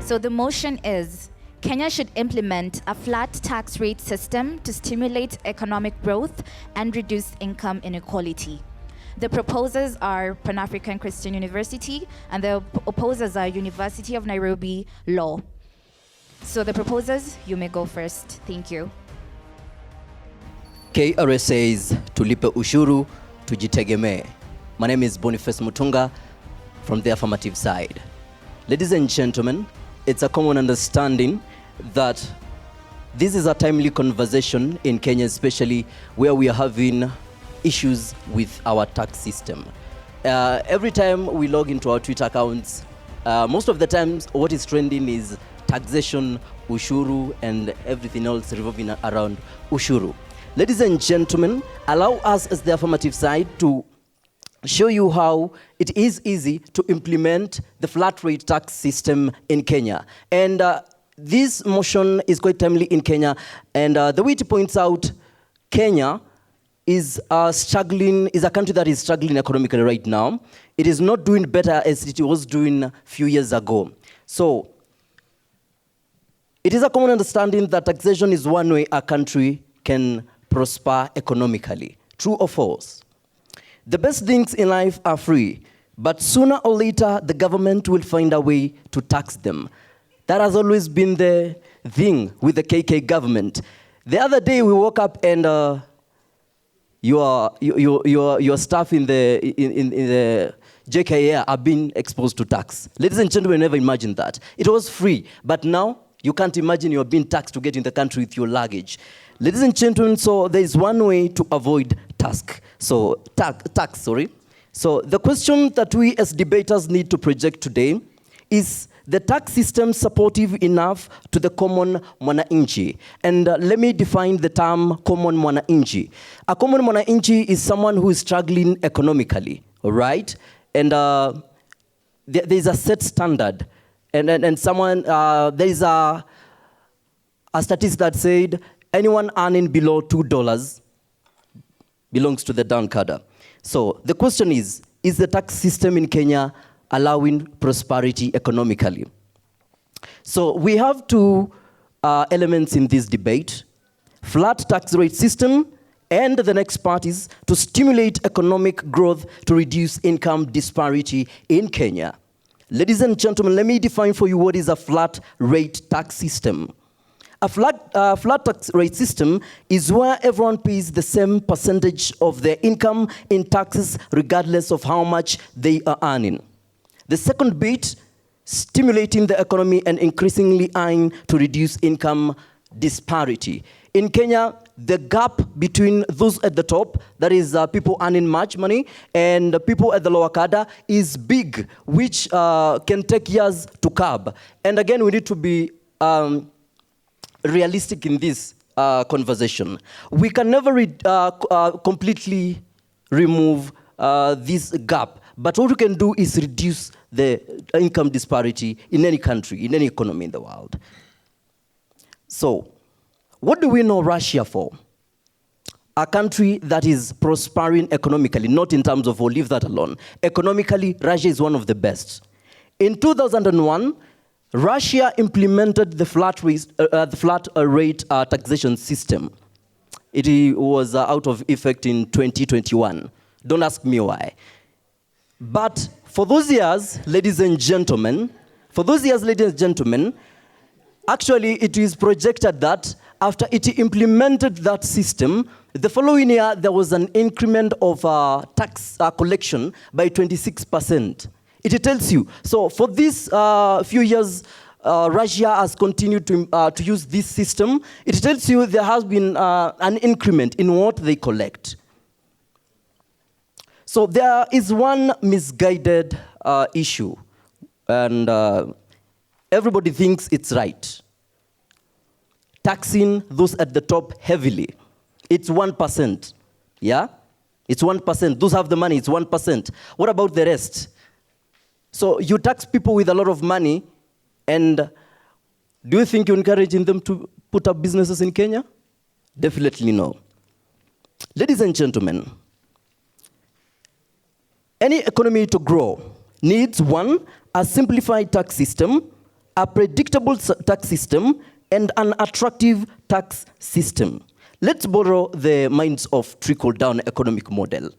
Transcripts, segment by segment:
So the motion is, Kenya should implement a flat tax rate system to stimulate economic growth and reduce income inequality. The proposers are Pan-African Christian University, and the opposers are University of Nairobi Law. So the proposers, you may go first. Thank you. KRA says tulipe ushuru tujitegemee. My name is Boniface Mutunga from the affirmative side. Ladies and gentlemen, it's a common understanding that this is a timely conversation in Kenya, especially where we are having issues with our tax system. Every time we log into our Twitter accounts, most of the times what is trending is taxation, ushuru, and everything else revolving around ushuru. Ladies and gentlemen, allow us as the affirmative side to show you how it is easy to implement the flat rate tax system in Kenya. And this motion is quite timely in Kenya. And the way it points out, Kenya is a country that is struggling economically right now. It is not doing better as it was doing a few years ago. So it is a common understanding that taxation is one way a country can prosper economically. True or false? The best things in life are free, but sooner or later, the government will find a way to tax them. That has always been the thing with the KK government. The other day, we woke up and your staff in the JKA are being exposed to tax. Ladies and gentlemen, never imagined that. It was free, but now you can't imagine you're being taxed to get in the country with your luggage. Ladies and gentlemen, so there is one way to avoid tax. So the question that we as debaters need to project today is the tax system supportive enough to the common mwananchi? And let me define the term common mwananchi. A common mwananchi is someone who is struggling economically, all right? And there is a set standard. And someone, there is a statistic that said anyone earning below $2 belongs to the down cadre. So the question is the tax system in Kenya allowing prosperity economically? So we have two elements in this debate: flat tax rate system, and the next part is to stimulate economic growth to reduce income disparity in Kenya. Ladies and gentlemen, let me define for you what is a flat rate tax system. A flat tax rate system is where everyone pays the same percentage of their income in taxes regardless of how much they are earning. The second bit, stimulating the economy and increasingly eyeing to reduce income disparity. In Kenya, the gap between those at the top, that is people earning much money, and the people at the lower cadre is big, which can take years to curb. And again, we need to be realistic in this conversation. We can never completely remove this gap, but what we can do is reduce the income disparity in any country, in any economy in the world. So, what do we know Russia for? A country that is prospering economically, not in terms of, leave that alone. Economically, Russia is one of the best. In 2001, Russia implemented the flat rate taxation system. It was out of effect in 2021. Don't ask me why. But for those years, ladies and gentlemen, actually it is projected that after it implemented that system, the following year there was an increment of tax collection by 26%. It tells you. So for these few years, Russia has continued to use this system. It tells you there has been an increment in what they collect. So there is one misguided issue, and everybody thinks it's right. Taxing those at the top heavily. It's 1%, yeah? It's 1%. Those have the money, it's 1%. What about the rest? So you tax people with a lot of money, and do you think you're encouraging them to put up businesses in Kenya? Definitely no. Ladies and gentlemen, any economy to grow needs, one, a simplified tax system, a predictable tax system, and an attractive tax system. Let's borrow the minds of trickle-down economic model.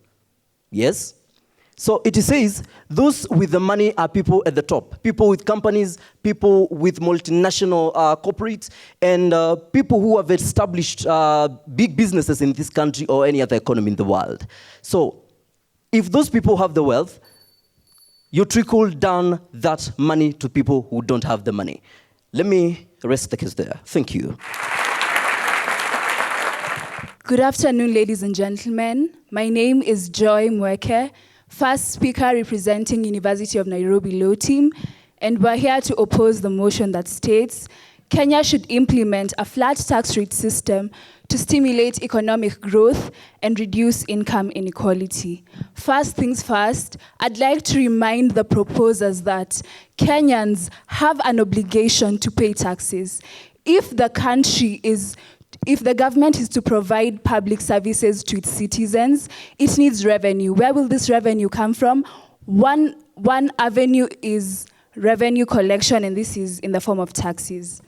Yes? So it says those with the money are people at the top, people with companies, people with multinational corporates, and people who have established big businesses in this country or any other economy in the world. So if those people have the wealth, you trickle down that money to people who don't have the money. Let me rest the case there. Thank you. Good afternoon, ladies and gentlemen. My name is Joy Mweke, first speaker representing University of Nairobi Law Team, and we're here to oppose the motion that states Kenya should implement a flat tax rate system to stimulate economic growth and reduce income inequality. First things first, I'd like to remind the proposers that Kenyans have an obligation to pay taxes. If the government is to provide public services to its citizens, it needs revenue. Where will this revenue come from? One avenue is revenue collection, and this is in the form of taxes.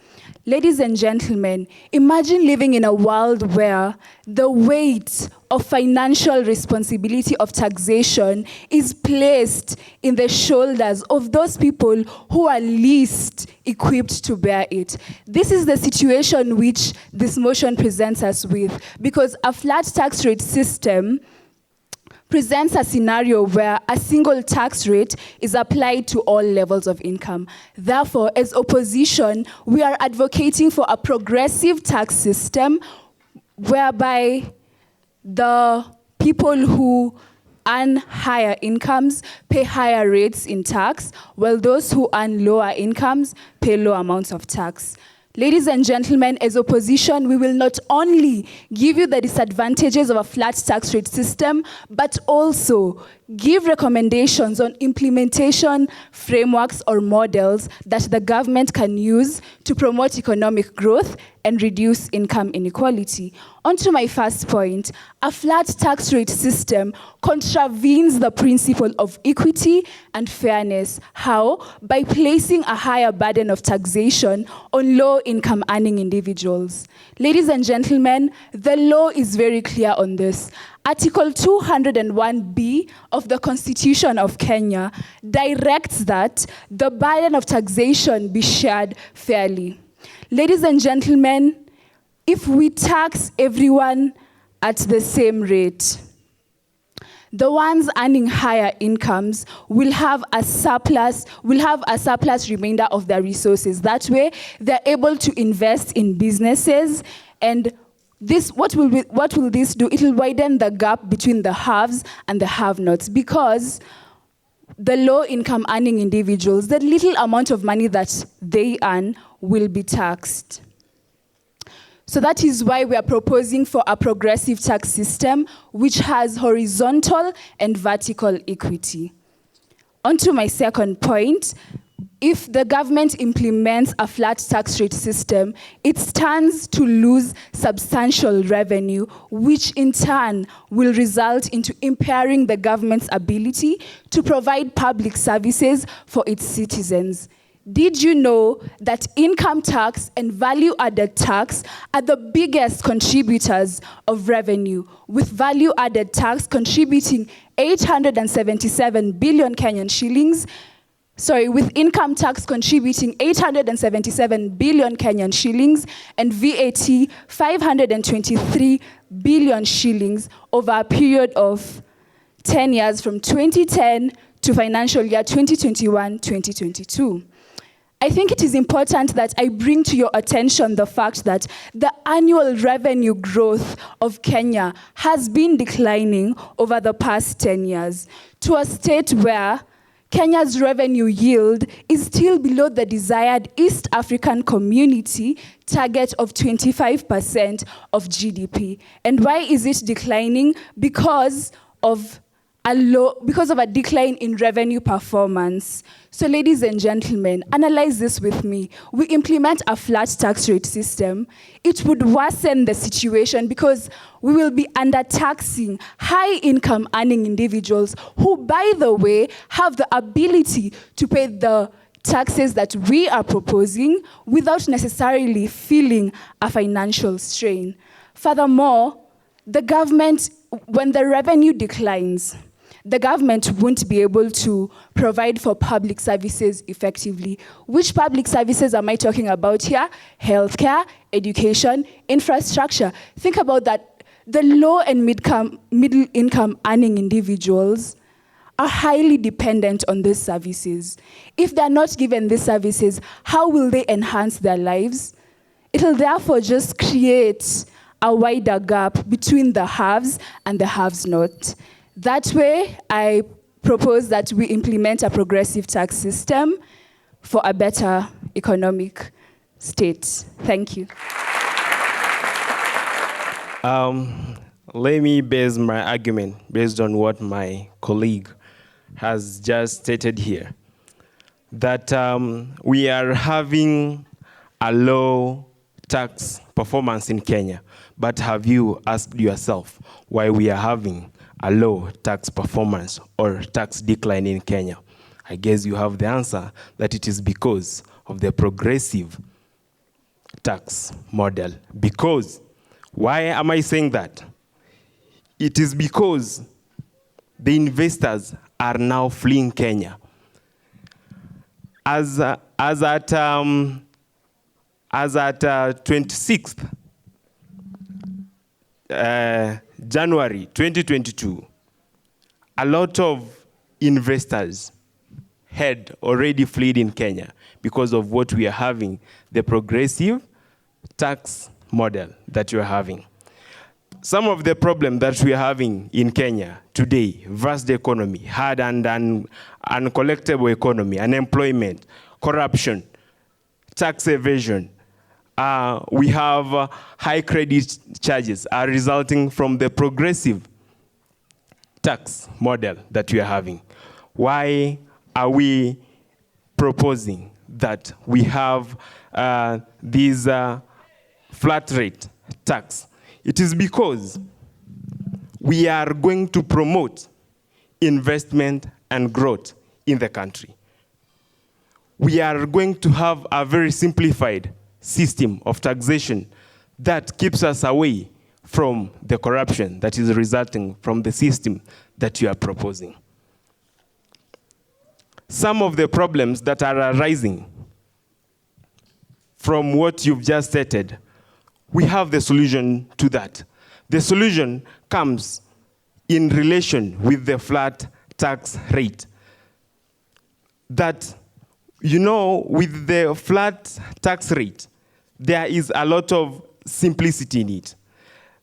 Ladies and gentlemen, imagine living in a world where the weight of financial responsibility of taxation is placed in the shoulders of those people who are least equipped to bear it. This is the situation which this motion presents us with, because a flat tax rate system presents a scenario where a single tax rate is applied to all levels of income. Therefore, as opposition, we are advocating for a progressive tax system whereby the people who earn higher incomes pay higher rates in tax, while those who earn lower incomes pay low amounts of tax. Ladies and gentlemen, as opposition, we will not only give you the disadvantages of a flat tax rate system, but also give recommendations on implementation frameworks or models that the government can use to promote economic growth and reduce income inequality. On to my first point, a flat tax rate system contravenes the principle of equity and fairness. How? By placing a higher burden of taxation on low-income earning individuals. Ladies and gentlemen, the law is very clear on this. Article 201B of the Constitution of Kenya directs that the burden of taxation be shared fairly. Ladies and gentlemen, if we tax everyone at the same rate, the ones earning higher incomes will have a surplus remainder of their resources. That way, they're able to invest in businesses, and what will this do? It will widen the gap between the haves and the have-nots, because the low-income earning individuals, the little amount of money that they earn will be taxed. So that is why we are proposing for a progressive tax system which has horizontal and vertical equity. On to my second point. If the government implements a flat tax rate system, it stands to lose substantial revenue, which in turn will result into impairing the government's ability to provide public services for its citizens. Did you know that income tax and value-added tax are the biggest contributors of revenue, with value-added tax contributing 877 billion Kenyan shillings, with income tax contributing 877 billion Kenyan shillings and VAT 523 billion shillings over a period of 10 years from 2010 to financial year 2021-2022. I think it is important that I bring to your attention the fact that the annual revenue growth of Kenya has been declining over the past 10 years to a state where Kenya's revenue yield is still below the desired East African Community target of 25% of GDP. And why is it declining? Because of a decline in revenue performance. So ladies and gentlemen, analyze this with me. We implement a flat tax rate system. It would worsen the situation because we will be undertaxing high-income earning individuals who, by the way, have the ability to pay the taxes that we are proposing without necessarily feeling a financial strain. Furthermore, the government, when the revenue declines, the government won't be able to provide for public services effectively. Which public services am I talking about here? Healthcare, education, infrastructure. Think about that. The low and middle income earning individuals are highly dependent on these services. If they're not given these services, how will they enhance their lives? It'll therefore just create a wider gap between the haves and the haves-not. That way, I propose that we implement a progressive tax system for a better economic state. Thank you. Let me base my argument based on what my colleague has just stated here, that we are having a low tax performance in Kenya. But have you asked yourself why we are having a low tax performance or tax decline in Kenya? I guess you have the answer, that it is because of the progressive tax model. Because, why am I saying that? It is because the investors are now fleeing Kenya. As at 26th January 2022, a lot of investors had already fled in Kenya because of what we are having, the progressive tax model that we are having. Some of the problems that we are having in Kenya today, vast economy, hard and uncollectible economy, unemployment, corruption, tax evasion, we have high credit charges are resulting from the progressive tax model that we are having. Why are we proposing that we have this flat rate tax? It is because we are going to promote investment and growth in the country. We are going to have a very simplified system of taxation that keeps us away from the corruption that is resulting from the system that you are proposing. Some of the problems that are arising from what you've just stated, we have the solution to that. The solution comes in relation with the flat tax rate. That, you know, with the flat tax rate, there is a lot of simplicity in it.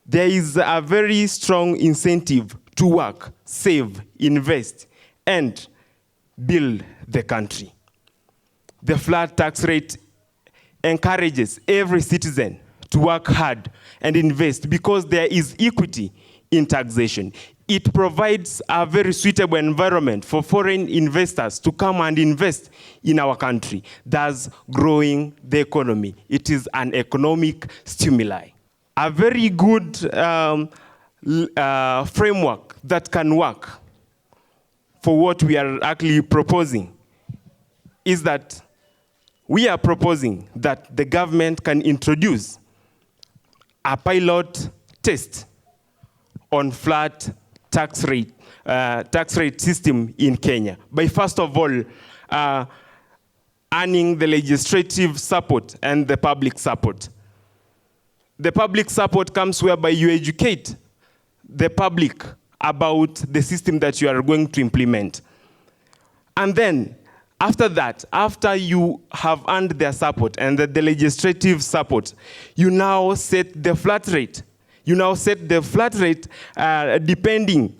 There is a very strong incentive to work, save, invest, and build the country. The flat tax rate encourages every citizen to work hard and invest because there is equity in taxation. It provides a very suitable environment for foreign investors to come and invest in our country, thus growing the economy. It is an economic stimuli. A very good framework that can work for what we are actually proposing is that we are proposing that the government can introduce a pilot test on flat tax rate system in Kenya by first of all earning the legislative support and the public support. The public support comes whereby you educate the public about the system that you are going to implement. And then after that, after you have earned their support and the legislative support, you now set the flat rate. You now set the flat rate depending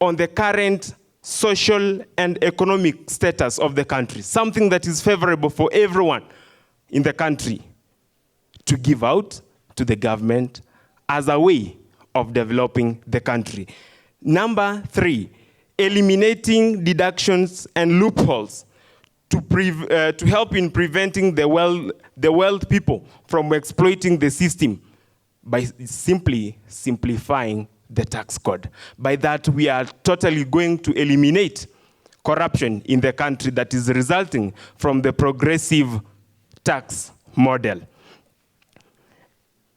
on the current social and economic status of the country, something that is favorable for everyone in the country to give out to the government as a way of developing the country. Number 3, eliminating deductions and loopholes to help in preventing the wealth people from exploiting the system by simply simplifying the tax code. By that, we are totally going to eliminate corruption in the country that is resulting from the progressive tax model.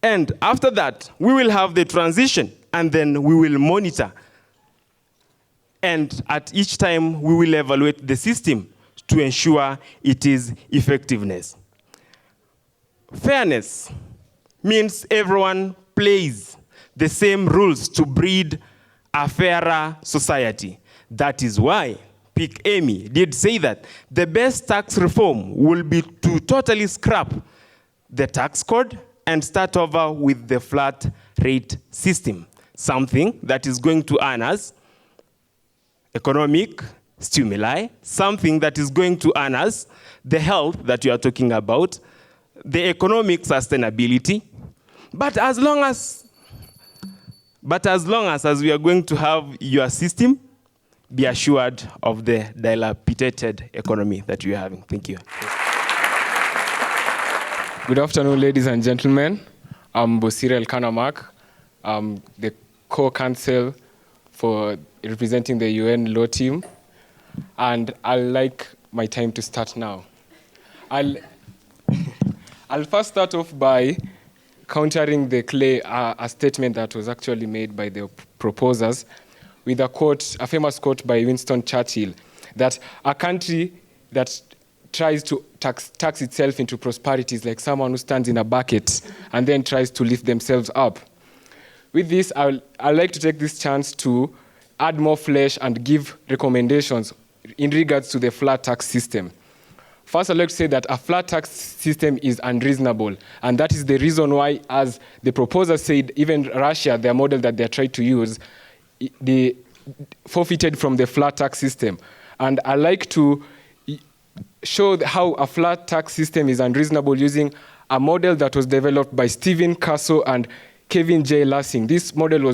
And after that, we will have the transition, and then we will monitor. And at each time, we will evaluate the system to ensure its effectiveness. Fairness means everyone plays the same rules to breed a fairer society. That is why Peak Amy did say that the best tax reform will be to totally scrap the tax code and start over with the flat rate system, something that is going to earn us economic stimuli, something that is going to earn us the health that you are talking about, the economic sustainability. But as long as we are going to have your system, be assured of the dilapidated economy that you are having. Thank you. Good afternoon, ladies and gentlemen. I'm Bosire Elkanamak. I'm the co-counsel for representing the UN Law Team. And I'd like my time to start now. I'll first start off by countering a statement that was actually made by the proposers with a famous quote by Winston Churchill, that a country that tries to tax itself into prosperity is like someone who stands in a bucket and then tries to lift themselves up. With this, I'd like to take this chance to add more flesh and give recommendations in regards to the flat tax system. First, I'd like to say that a flat tax system is unreasonable, and that is the reason why, as the proposer said, even Russia, their model that they're trying to use, they forfeited from the flat tax system. And I'd like to show how a flat tax system is unreasonable using a model that was developed by Stephen Casso and Kevin J. Lassing. This model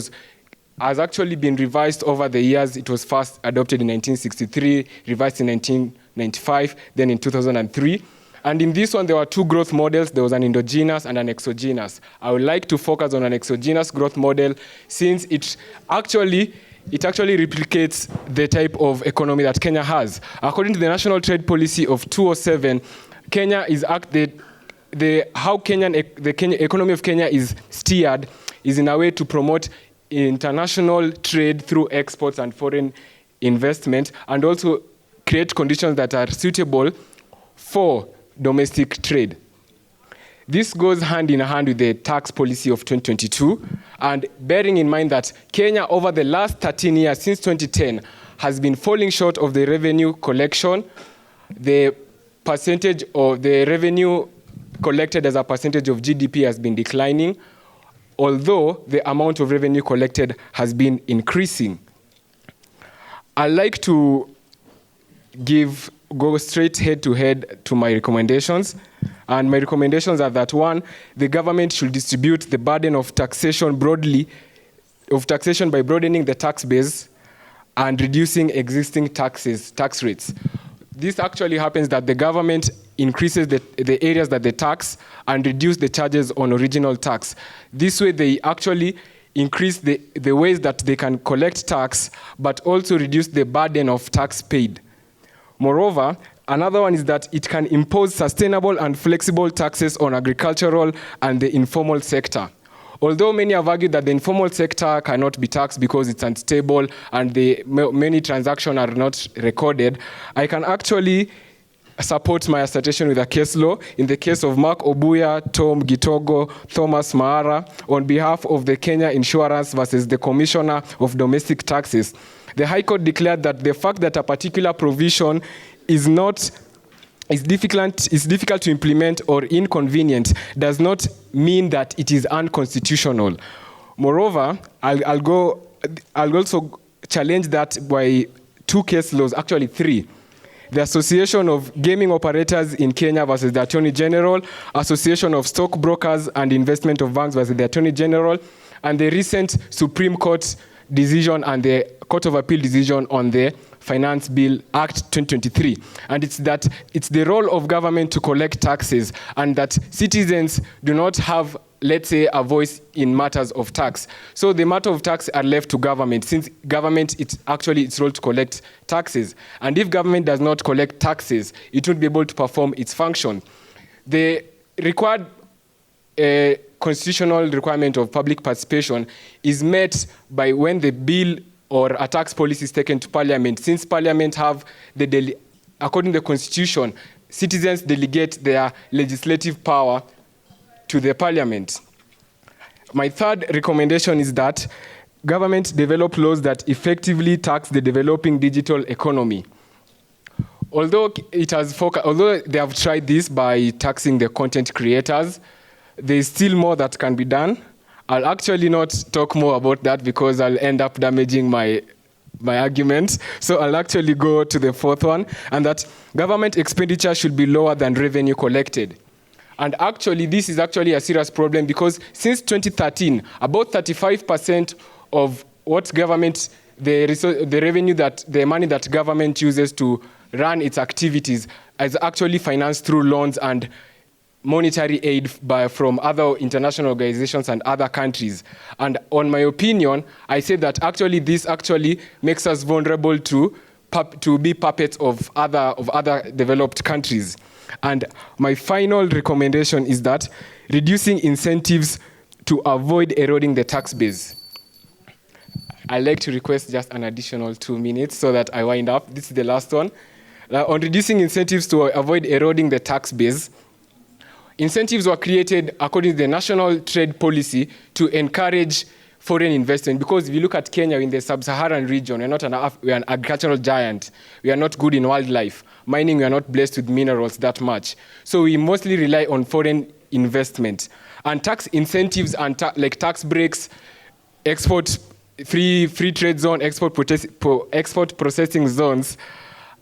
has actually been revised over the years. It was first adopted in 1963, revised in 1995, then in 2003. And in this one, there were two growth models. There was an endogenous and an exogenous. I would like to focus on an exogenous growth model since it actually replicates the type of economy that Kenya has. According to the National Trade Policy of 2007, Kenya is how the economy of Kenya is steered is in a way to promote international trade through exports and foreign investment, and also create conditions that are suitable for domestic trade. This goes hand in hand with the tax policy of 2022, and bearing in mind that Kenya over the last 13 years, since 2010, has been falling short of the revenue collection. The percentage of the revenue collected as a percentage of GDP has been declining, although the amount of revenue collected has been increasing. I'd like to go straight head to head to my recommendations. And my recommendations are that, one, the government should distribute the burden of taxation by broadening the tax base and reducing existing tax rates. This actually happens that the government increases the areas that they tax and reduce the charges on original tax. This way, they actually increase the ways that they can collect tax, but also reduce the burden of tax paid. Moreover, another one is that it can impose sustainable and flexible taxes on agricultural and the informal sector. Although many have argued that the informal sector cannot be taxed because it's unstable and many transactions are not recorded, I can actually support my assertion with a case law in the case of Mark Obuya, Tom Gitogo, Thomas Maara, on behalf of the Kenya Insurance versus the Commissioner of Domestic Taxes. The High Court declared that the fact that a particular provision is difficult to implement or inconvenient does not mean that it is unconstitutional. Moreover, I'll also challenge that by two case laws, actually three. The Association of Gaming Operators in Kenya versus the Attorney General, Association of Stockbrokers and Investment of Banks versus the Attorney General, and the recent Supreme Court decision and the Court of Appeal decision on the Finance Bill Act 2023. And it's the role of government to collect taxes, and that citizens do not have let's say, a voice in matters of tax. So the matter of tax are left to government, since government, it's actually its role to collect taxes. And if government does not collect taxes, it won't be able to perform its function. The required constitutional requirement of public participation is met by when the bill or a tax policy is taken to parliament. Since parliament have according to the constitution, citizens delegate their legislative power to the parliament. My third recommendation is that government develop laws that effectively tax the developing digital economy. Although they have tried this by taxing the content creators, there is still more that can be done. I'll actually not talk more about that because I'll end up damaging my argument. So I'll actually go to the fourth one, and that government expenditure should be lower than revenue collected. And actually, this is actually a serious problem because since 2013, about 35% of what government, the revenue the money that government uses to run its activities is actually financed through loans and monetary aid from other international organizations and other countries. And on my opinion, I say that actually this actually makes us vulnerable to be puppets of other developed countries. And my final recommendation is that reducing incentives to avoid eroding the tax base. I'd like to request just an additional 2 minutes so that I wind up. This is the last one. On reducing incentives to avoid eroding the tax base, incentives were created according to the national trade policy to encourage foreign investment. Because if you look at Kenya in the sub-Saharan region, we're an agricultural giant. We are not good in wildlife. Mining, we are not blessed with minerals that much. So we mostly rely on foreign investment. And tax incentives and like tax breaks, export free trade zone, export processing zones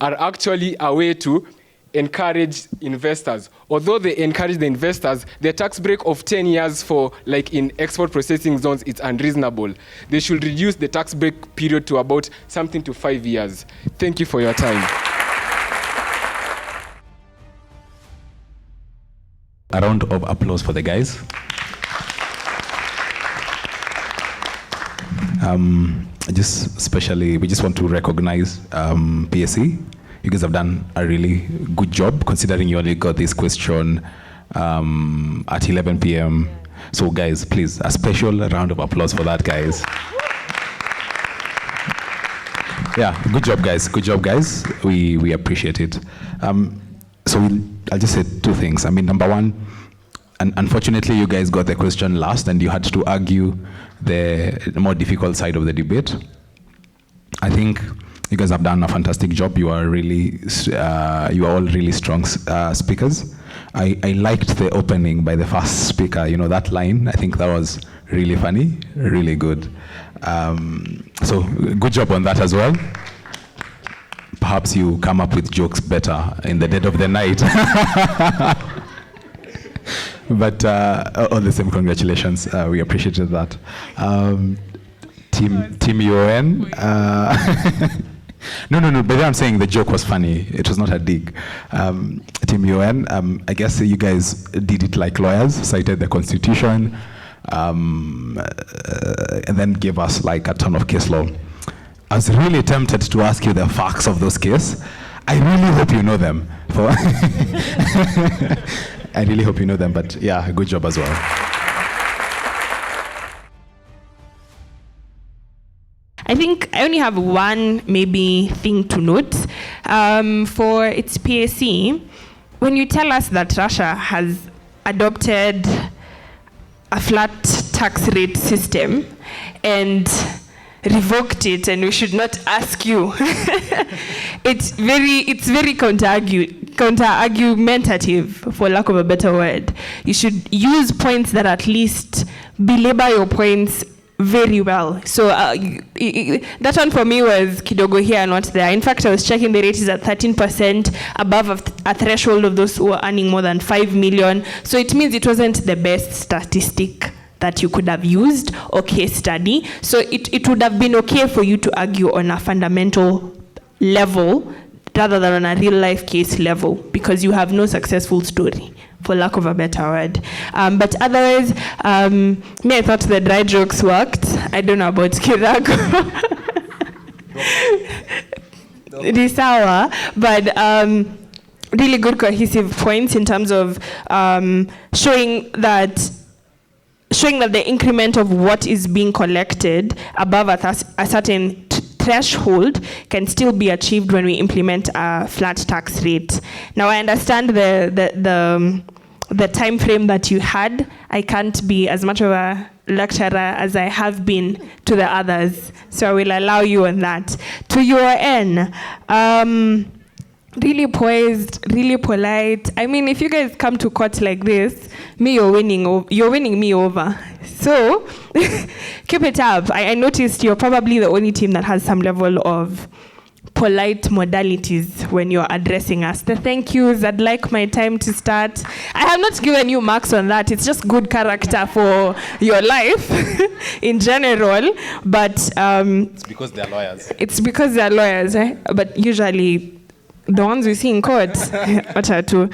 are actually a way to encourage investors. Although they encourage the investors, the tax break of 10 years for like in export processing zones is unreasonable. They should reduce the tax break period to about something to 5 years. Thank you for your time. A round of applause for the guys. We just want to recognize PSC. You guys have done a really good job considering you only got this question at 11 p.m. So guys, please, a special round of applause for that, guys. Yeah, good job, guys. Good job, guys. We appreciate it. I'll just say two things. I mean, number one, and unfortunately, you guys got the question last and you had to argue the more difficult side of the debate. I think you guys have done a fantastic job. You are all really strong speakers. I liked the opening by the first speaker, that line. I think that was really funny, really good. So good job on that as well. Perhaps you come up with jokes better in the dead of the night. But all the same, congratulations. We appreciated that. Team UN. No. But I'm saying the joke was funny. It was not a dig. Team UN. I guess you guys did it like lawyers, cited the Constitution, and then gave us like a ton of case law. I was really tempted to ask you the facts of those cases. I really hope you know them. I really hope you know them, but yeah, good job as well. I think I only have one maybe thing to note. For its PAC, when you tell us that Russia has adopted a flat tax rate system and revoked it and we should not ask you, it's very counter-argumentative, for lack of a better word. You should use points that at least belabor your points very well. So that one for me was kidogo here, not there. In fact, I was checking the rate is at 13% above a threshold of those who are earning more than 5 million. So it means it wasn't the best statistic that you could have used or case study. So it would have been okay for you to argue on a fundamental level rather than on a real life case level, because you have no successful story, for lack of a better word. But otherwise, me, I thought the dry jokes worked. I don't know about Kirago. It is sour, but really good cohesive points in terms of showing that the increment of what is being collected above a certain threshold can still be achieved when we implement a flat tax rate. Now, I understand the time frame that you had. I can't be as much of a lecturer as I have been to the others, so I will allow you on that. To your end, really poised, really polite. I mean, if you guys come to court like this, you're winning me over. So keep it up. I noticed you're probably the only team that has some level of polite modalities when you're addressing us. The thank yous, I'd like my time to start. I have not given you marks on that. It's just good character for your life in general. But It's because they're lawyers. It's because they're lawyers, eh? But usually the ones we see in court, what are two?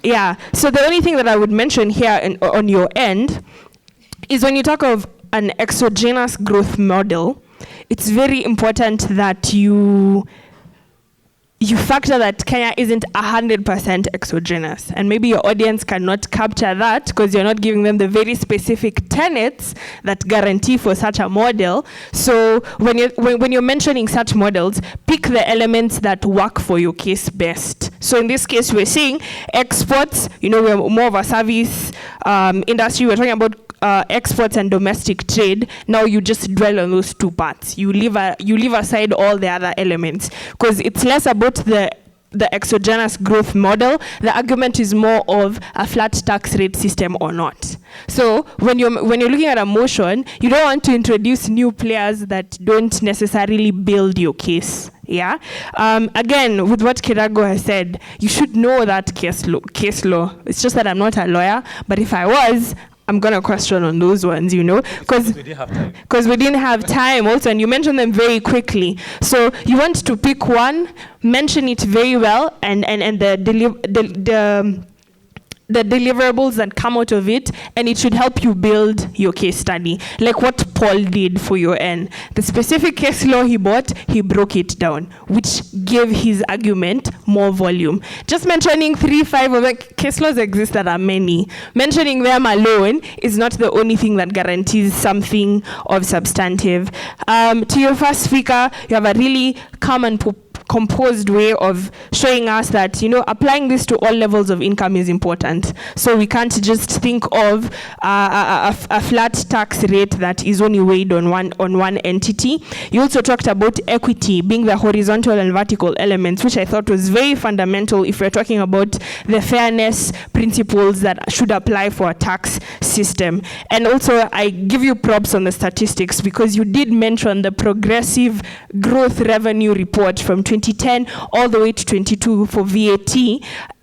Yeah. So the only thing that I would mention here on your end is when you talk of an exogenous growth model, it's very important that you factor that Kenya isn't 100% exogenous. And maybe your audience cannot capture that because you're not giving them the very specific tenets that guarantee for such a model. So when you're mentioning such models, pick the elements that work for your case best. So in this case, we're saying exports, we're more of a service industry. We're talking about exports and domestic trade. Now you just dwell on those two parts. You leave aside all the other elements because it's less about the exogenous growth model. The argument is more of a flat tax rate system or not. So when you're looking at a motion, you don't want to introduce new players that don't necessarily build your case. Yeah. Again, with what Kirago has said, you should know that case law. It's just that I'm not a lawyer, but if I was, I'm going to question on those ones, because we didn't have time also, and you mentioned them very quickly. So you want to pick one, mention it very well, and the deliverables that come out of it, and it should help you build your case study, like what Paul did for your end. The specific case law he bought, he broke it down, which gave his argument more volume. Just mentioning 3-5 of the case laws exist that are many. Mentioning them alone is not the only thing that guarantees something of substantive. To your first speaker, you have a really calm and composed way of showing us that applying this to all levels of income is important. So we can't just think of a flat tax rate that is only weighed on one entity. You also talked about equity being the horizontal and vertical elements, which I thought was very fundamental if we're talking about the fairness principles that should apply for a tax system. And also I give you props on the statistics because you did mention the progressive growth revenue report from 2010 all the way to 22 for VAT,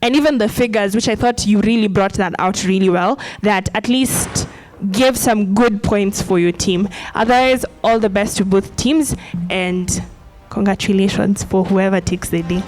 and even the figures, which I thought you really brought that out really well, that at least gave some good points for your team. Otherwise, all the best to both teams, and congratulations for whoever takes the day.